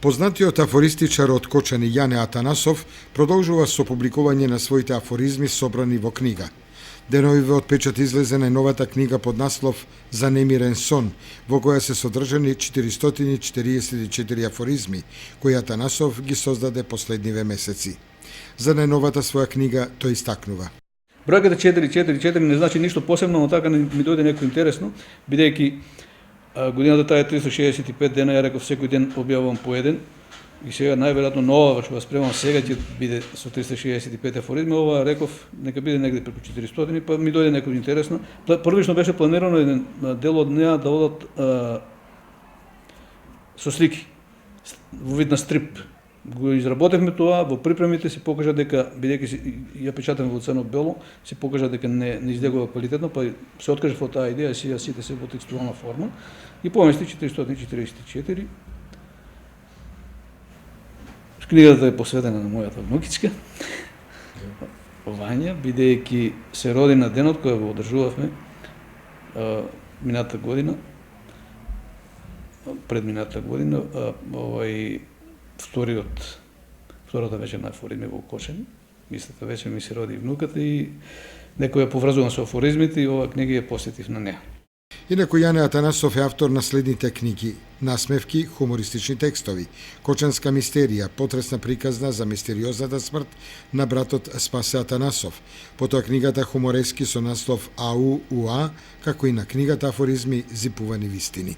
Познатиот афористичар од Кочани Јане Атанасов продолжува со публикување на своите афоризми собрани во книга. Деновиве од печат излезе најновата книга под наслов За немирен сон, во која се содржани 444 афоризми, кои Атанасов ги создаде последниве месеци. За најновата своја книга тој истакнува. Бројката 444 не значи ништо посебно, но така ми дојде некој интересно, бидејќи годината таа е 365 дена, ја реков секој ден објавувам по еден, и сега најверојатно нова што ја спремам сега ќе биде со 365 афоризми, ова реков нека биде негде преку 400, па ми дојде некој интересно. Првично беше планирано еден дел од неа да одат со слики во вид на стрип. Го изработевме тоа, во припремите се покажа дека, бидејќи ја печатаме во црно-бело, се покажа дека не излегува квалитетно, па се откажав од таа идеја, сега сите се во текстуална форма и помести 444. Книгата е посветена на мојата внукичка, Вања, бидејќи се роди на денот кој го одржувавме минатата година, предминатата година, втората вечер на афоризми во Кошани. Мислата вечер ми се роди внуката и некој ја поврзувам со афоризмите и оваа книга ја посетив на неа. Инаку Јане Атанасов е автор на следните книги: Насмевки, хумористични текстови, Кочанска мистерија, потресна приказна за мистериозната смрт на братот Спасе Атанасов, потоа книгата Хуморески со наслов АУ УА, како и на книгата Афоризми зипувани вистини.